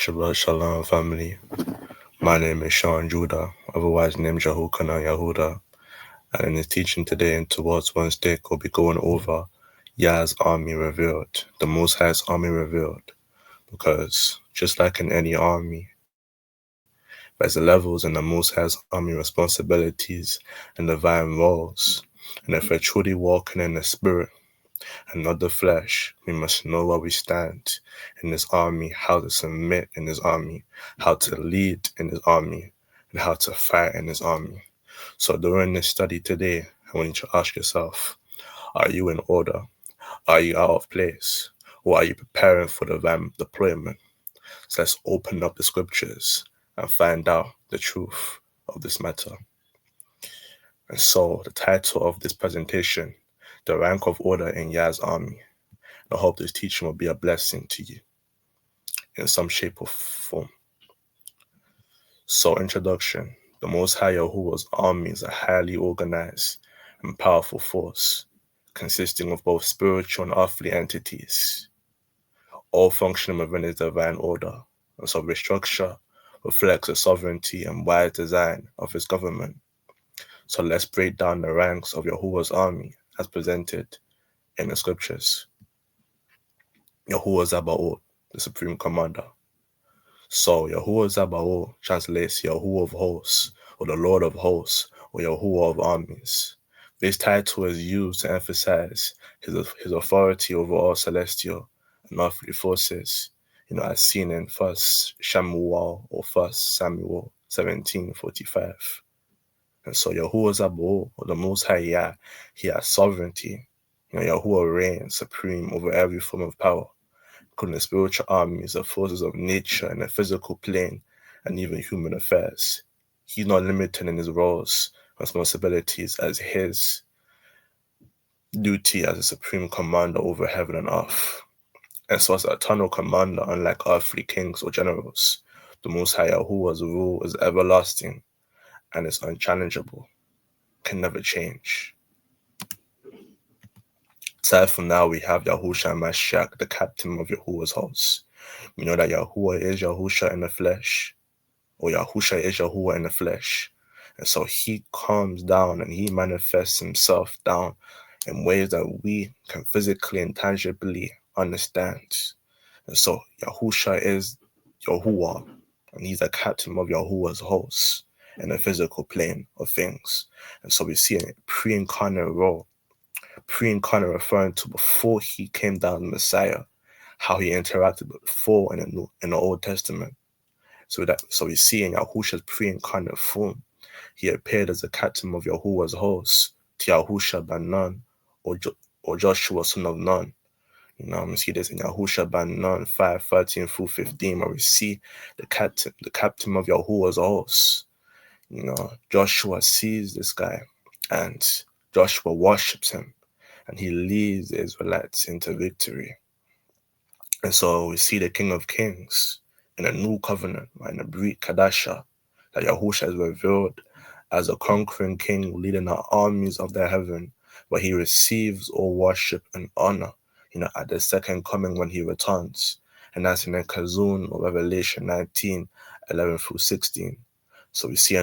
Shabbat Shalom family. My name is Sean Judah, otherwise named Jehokanah Yahuda, and in this teaching today in Towards Wednesday, we'll be going over Yah's army revealed, the Most High's army revealed, because just like in any army, there's levels in the Most High's army responsibilities and divine roles, and if we're truly walking in the Spirit and not the flesh, we must know where we stand in this army, how to submit in this army, how to lead in this army, and how to fight in this army. So during this study today, I want you to ask yourself, are you in order? Are you out of place? Or are you preparing for divine deployment? So let's open up the scriptures and find out the truth of this matter. And so the title of this presentation, The Rank of Order in Yah's Army. I hope this teaching will be a blessing to you in some shape or form. So, introduction. The Most High Yahuwah's army is a highly organized and powerful force consisting of both spiritual and earthly entities, all functioning within his divine order. And so this structure reflects the sovereignty and wise design of his government. So let's break down the ranks of Yahuwah's army as presented in the scriptures. Yahuwah Zabaoth, the Supreme Commander. So Yahuwah Zabaoth translates Yahuwah of Hosts, or the Lord of Hosts, or Yahuwah of Armies. This title is used to emphasize his authority over all celestial and earthly forces, as seen in 1 Samuel or 1 Samuel 17:45. And so Yahuwah Zabaoth, or the Most High Yah, he has sovereignty. Yahuwah reigns supreme over every form of power, including the spiritual armies, the forces of nature and the physical plane, and even human affairs. He's not limited in his roles and responsibilities as his duty as a supreme commander over heaven and earth. And so as an eternal commander, unlike earthly kings or generals, the Most High Yahuwah's rule is everlasting and is unchallengeable, can never change. Aside from now, we have Yahushua Mashiach, the captain of Yahuwah's hosts. We know that Yahuwah is Yahusha in the flesh, or Yahusha is Yahuwah in the flesh. And so he comes down and he manifests himself down in ways that we can physically and tangibly understand. And so Yahusha is Yahuwah, and he's the captain of Yahuwah's hosts in the physical plane of things. And so we see a pre-incarnate role, pre-incarnate referring to before he came down, the Messiah, how he interacted before in the Old Testament. So we see in Yahusha's pre-incarnate form, he appeared as the captain of Yahuwah's hosts to Yahusha ben Nun, or Joshua son of Nun. We see this in Yahusha ben Nun 5:13 through 15, where we see the captain of Yahuwah's hosts. Joshua sees this guy, and Joshua worships him, and he leads the Israelites into victory. And so we see the King of Kings in a new covenant, right, in the Brit Kadasha, that Yahusha is revealed as a conquering king leading the armies of the heaven, where he receives all worship and honor, at the second coming when he returns. And that's in the Kazun or Revelation 19:11 through 16. So we see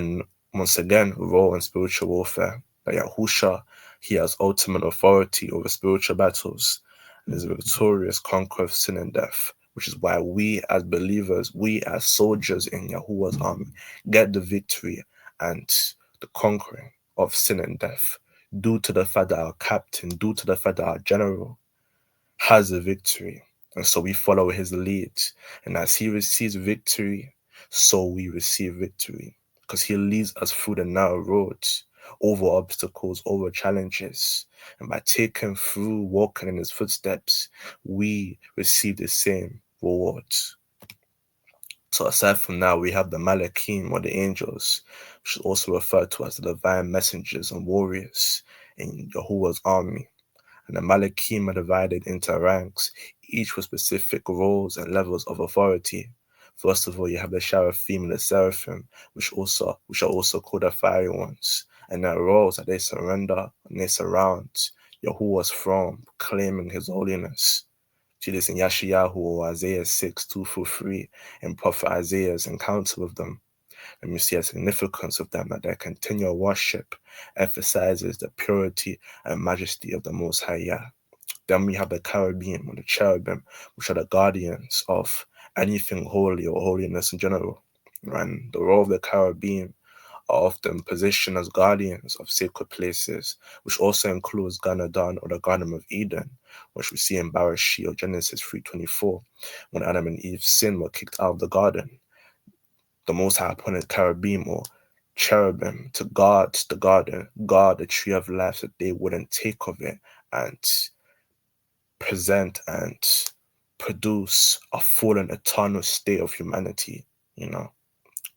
once again role in spiritual warfare, that Yahusha, he has ultimate authority over spiritual battles, and is a victorious conqueror of sin and death, which is why we as believers, we as soldiers in Yahuwah's army, get the victory and the conquering of sin and death, due to the fact that our captain, due to the fact that our general has a victory. And so we follow his lead. And as he receives victory, so we receive victory. Because he leads us through the narrow roads, over obstacles, over challenges. And by taking through, walking in his footsteps, we receive the same rewards. So aside from that, we have the Malachim, or the angels, which is also referred to as the divine messengers and warriors in Yahuwah's army. And the Malachim are divided into ranks, each with specific roles and levels of authority. First of all, you have the Seraphim and the Seraphim, which are also called the fiery ones. And their roles are they surrender and they surround Yahuwah's throne, proclaiming his holiness. See this in Yeshayahu or Isaiah 6:2-3, and Prophet Isaiah's encounter with them. And we see a significance of them, that their continual worship emphasizes the purity and majesty of the Most High Yah. Then we have the cherubim, or the cherubim, which are the guardians of anything holy or holiness in general. And the role of the cherubim are often positioned as guardians of sacred places, which also includes Gan Eden, or the Garden of Eden, which we see in Bereshit or Genesis 3:24, when Adam and Eve's sin were kicked out of the garden. The Most High appointed cherubim or cherubim to guard the garden, guard the tree of life, so they wouldn't take of it and present and produce a fallen, eternal state of humanity, And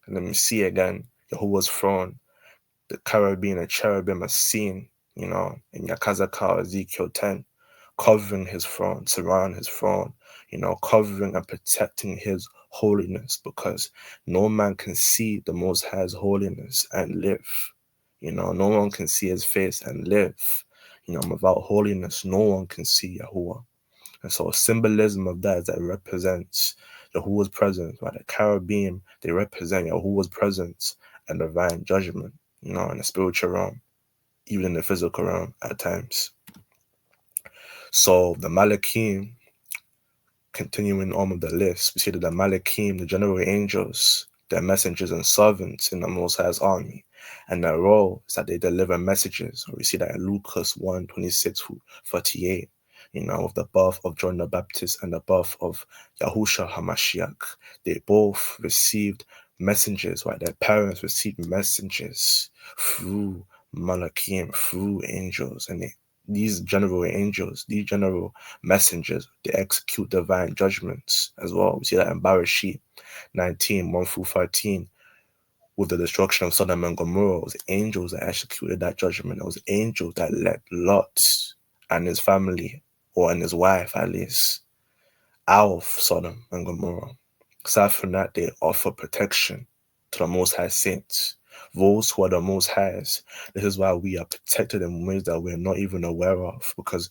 then we see again Yahuwah's throne, the cherubim and cherubim are seen, in Yakazakar, Ezekiel 10, covering his throne, surrounding his throne, covering and protecting his holiness, because no man can see the Most High's holiness and live. No one can see his face and live. Without holiness, no one can see Yahuwah. And so a symbolism of that is that it represents Yahuwah's presence, right? The cherubim, they represent Yahuwah's presence and divine judgment, in the spiritual realm, even in the physical realm at times. So the Malachim, continuing on with the list, we see that the Malachim, the general angels, they're messengers and servants in the Most High's army. And their role is that they deliver messages. We see that in Lucas 1:26-38, with the birth of John the Baptist and the birth of Yahusha HaMashiach. They both received messengers, right? Their parents received messengers through Malachim, through angels. And these general angels, these general messengers, they execute divine judgments as well. We see that in Bereshit 19:1-13, with the destruction of Sodom and Gomorrah. It was angels that executed that judgment. It was angels that let Lot and his family, or and his wife at least, out of Sodom and Gomorrah. Aside from that, they offer protection to the Most High saints, those who are the Most Highs. This is why we are protected in ways that we're not even aware of, because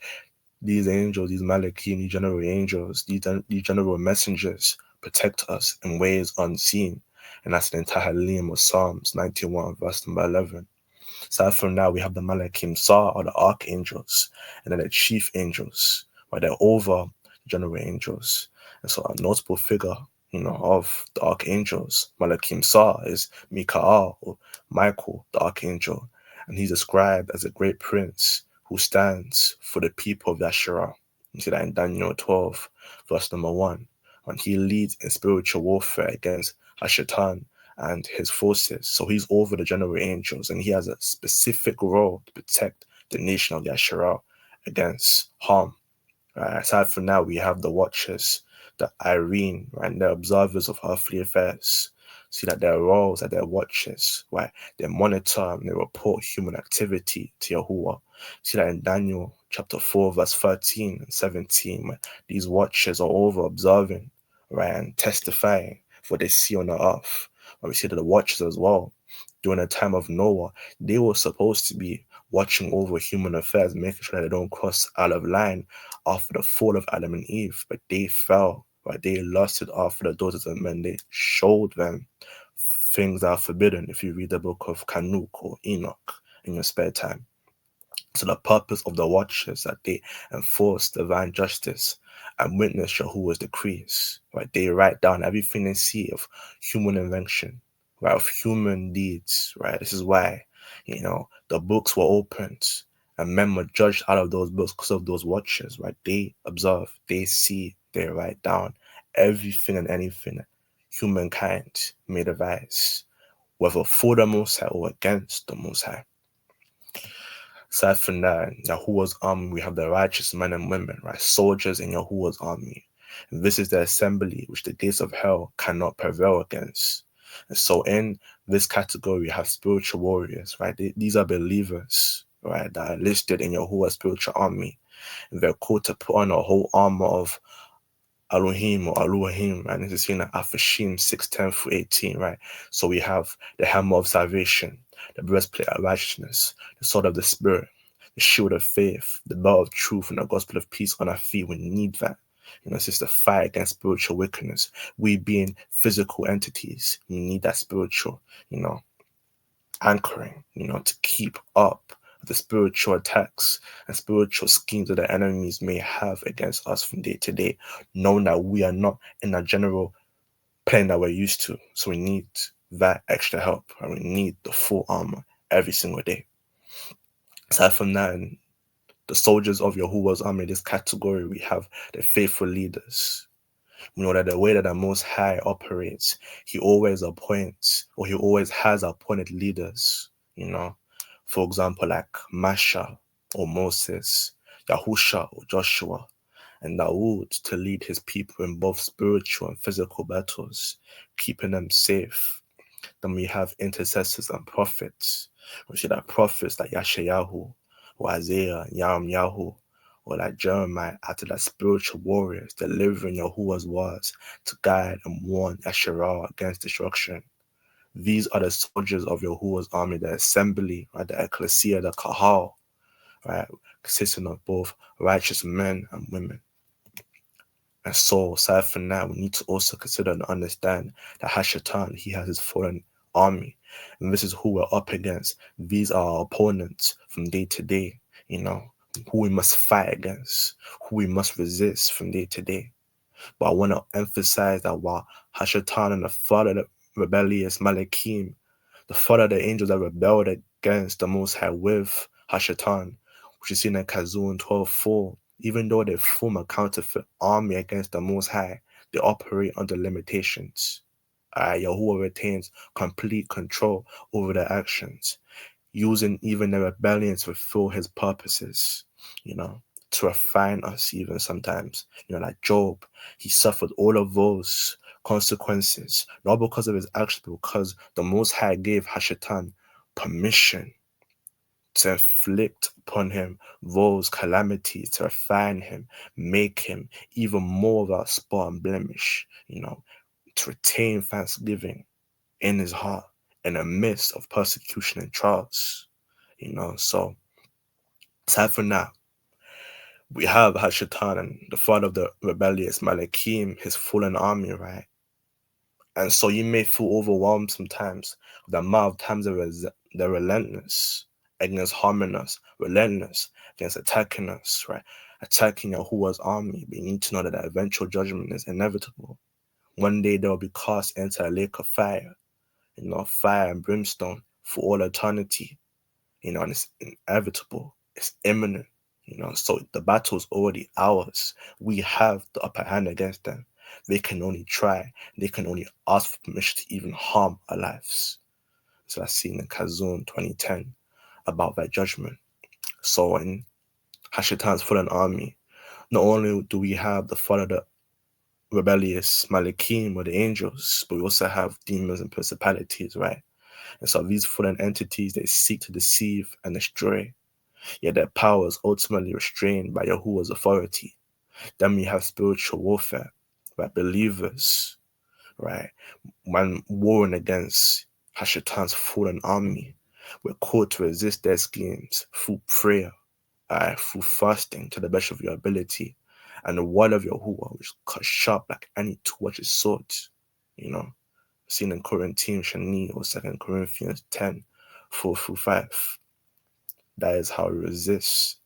these angels, these Malachim, these general angels, these general messengers protect us in ways unseen. And that's the entire Liam of Psalms 91:11. Aside from that, we have the Malachim Sar, or the archangels, and then the chief angels, where they're over general angels. And so a notable figure, of the archangels. Malakim Sa is Mikael, or Michael, the archangel, and he's described as a great prince who stands for the people of Yasharah. You see that in Daniel 12, verse number 1. When he leads in spiritual warfare against Hashatan and his forces. So he's over the general angels, and he has a specific role to protect the nation of Yasharah against harm. Right? Aside from that, we have the watchers, the Irene, right? And the observers of earthly affairs. See that their roles are their watchers, right? They monitor and they report human activity to Yahuwah. See that in Daniel chapter 4, verse 13 and 17, where these watchers are over observing, right, and testifying what they see on the earth. And we see that the watchers as well, during the time of Noah, they were supposed to be watching over human affairs, making sure they don't cross out of line after the fall of Adam and Eve. But they fell, right? They lusted after the daughters of men. They showed them things that are forbidden if you read the book of Kanuk or Enoch in your spare time. So the purpose of the watchers that they enforce divine justice and witness Yahuwah's decrees, right? They write down everything they see of human invention, right? Of human deeds, right? This is why, the books were opened and men were judged out of those books because of those watchers, right? They observe, they see, they write down everything and anything that humankind may devise, whether for the Most High or against the Most High. Aside from that, in Yahuwah's army, we have the righteous men and women, right? Soldiers in Yahuwah's army. And this is the assembly which the gates of hell cannot prevail against. And so in this category, we have spiritual warriors, right? These are believers, right, that are listed in Yahuwah's spiritual army. And they're called to put on a whole armor of Elohim or Elohim, right? This is seen at Afashim 6:10 through 18, right? So we have the hammer of salvation, the breastplate of righteousness, the sword of the Spirit, the shield of faith, the belt of truth, and the gospel of peace on our feet. We need that. It's just a fight against spiritual wickedness. We being physical entities, we need that spiritual, anchoring, to keep up the spiritual attacks and spiritual schemes that the enemies may have against us from day to day, knowing that we are not in a general plane that we're used to. So we need that extra help, and we need the full armor every single day. Aside from that, in the soldiers of Yahuwah's army, this category, we have the faithful leaders. We know that the way that the Most High operates, he always appoints, or he always has appointed leaders, for example, like Masha or Moses, Yahusha or Joshua, and Dawood to lead his people in both spiritual and physical battles, keeping them safe. Then we have intercessors and prophets. We see that prophets like Yashayahu or Isaiah and Yirmiyahu, or like Jeremiah, acted as spiritual warriors, delivering Yahuwah's words to guide and warn Yasharah against destruction. These are the soldiers of Yahuwah's army, the assembly, right, the ecclesia, the kahal, right, consisting of both righteous men and women. And so, aside from that, we need to also consider and understand that Hashatan, he has his foreign army. And this is who we're up against. These are our opponents from day to day, who we must fight against, who we must resist from day to day. But I want to emphasize that while Hashatan and the father of the rebellious Malakim, the father of the angels that rebelled against the Most High with Hashatan, which is seen in Kazun 12:4, even though they form a counterfeit army against the Most High, they operate under limitations. Yahuwah retains complete control over their actions, using even their rebellion to fulfill his purposes, to refine us even sometimes. Like Job, he suffered all of those consequences, not because of his actions, but because the Most High gave Hashatan permission to inflict upon him those calamities, to refine him, make him even more without spot and blemish, to retain thanksgiving in his heart in the midst of persecution and trials, So aside from that, we have Hashatan and the father of the rebellious Malakim, his fallen army, right? And so you may feel overwhelmed sometimes with the amount of times they're relentless against harming us, relentless against attacking us, right? Attacking Yahuwah's army. But you need to know that the eventual judgment is inevitable. One day they will be cast into a lake of fire, fire and brimstone for all eternity, and it's inevitable, it's imminent, so the battle is already ours. We have the upper hand against them. They can only try, they can only ask for permission to even harm our lives. So that's seen in Kazun 2010 about that judgment. So in Hashatan's fallen army, not only do we have the fall of the rebellious Malakim or the angels, but we also have demons and principalities, right? And so these fallen entities, they seek to deceive and destroy, yet their power is ultimately restrained by Yahuwah's authority. Then we have spiritual warfare, right? Believers, right? When warring against Hashatan's fallen army, we're called to resist their schemes through prayer, through fasting to the best of your ability, and the word of Yahuwah, which cuts sharp like any two-edged sword, seen in Corinthians Shani or 2 Corinthians 10, 4-5. That is how we resist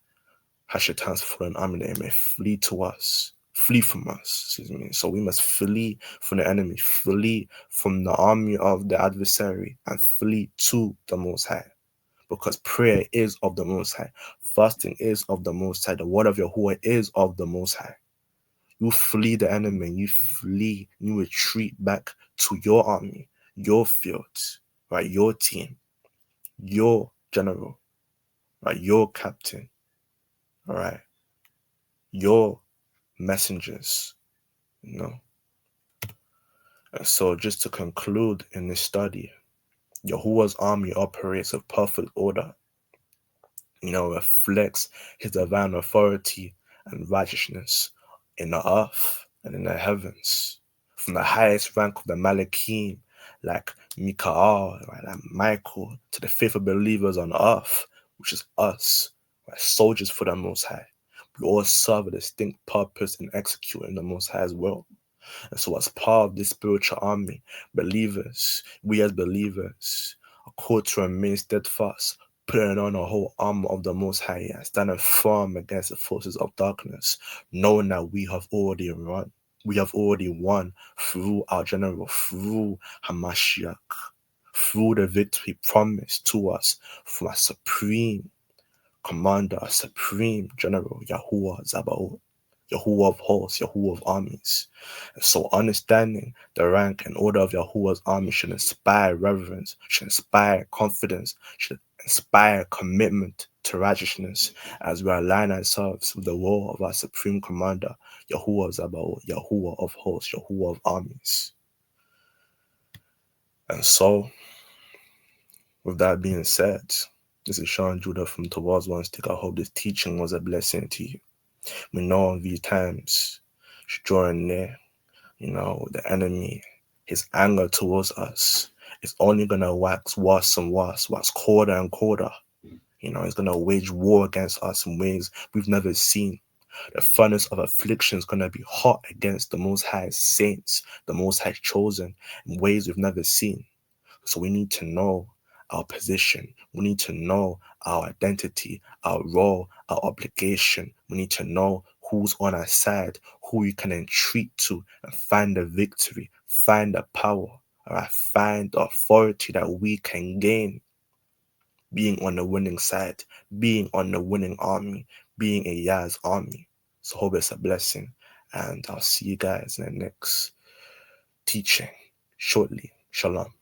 Hashatan's fallen army, that it may flee to us, flee from us, So we must flee from the enemy, flee from the army of the adversary, and flee to the Most High. Because prayer is of the Most High. Fasting is of the Most High. The word of Yahuwah is of the Most High. You flee the enemy, you flee, you retreat back to your army, your fields, right? Your team, your general, right? Your captain, all right? Your messengers, And so just to conclude in this study, Yahuwah's army operates with perfect order, reflects his divine authority and righteousness in the earth and in the heavens. From the highest rank of the Malakim, like Mikael, right, like Michael, to the faithful believers on earth, which is us, right, soldiers for the Most High. We all serve a distinct purpose in executing the Most High's will. And so as part of this spiritual army, we as believers are called to remain steadfast, putting on a whole armor of the Most High and standing firm against the forces of darkness, knowing that we have already won. We have already won through our general, through Hamashiach, through the victory promised to us from our supreme commander, our supreme general, Yahuwah Zabaoth. Yahuwah of hosts, Yahuwah of armies. So understanding the rank and order of Yahuwah's army should inspire reverence, should inspire confidence, should inspire commitment to righteousness as we align ourselves with the will of our supreme commander, Yahuwah Zabaoth, Yahuwah of hosts, Yahuwah of armies. And so, with that being said, this is Sean Judah from Towards One Stick. I hope this teaching was a blessing to you. We know in these times, it's drawing near, the enemy, his anger towards us is only going to wax worse and worse, wax colder and colder. He's going to wage war against us in ways we've never seen. The furnace of affliction is going to be hot against the Most High saints, the Most High chosen, in ways we've never seen. So we need to know our position. We need to know our identity, our role, our obligation. We need to know who's on our side, who we can entreat to and find the victory, find the power, find the authority that we can gain being on the winning side, being on the winning army, being a Yah's army. So hope it's a blessing, and I'll see you guys in the next teaching shortly. Shalom.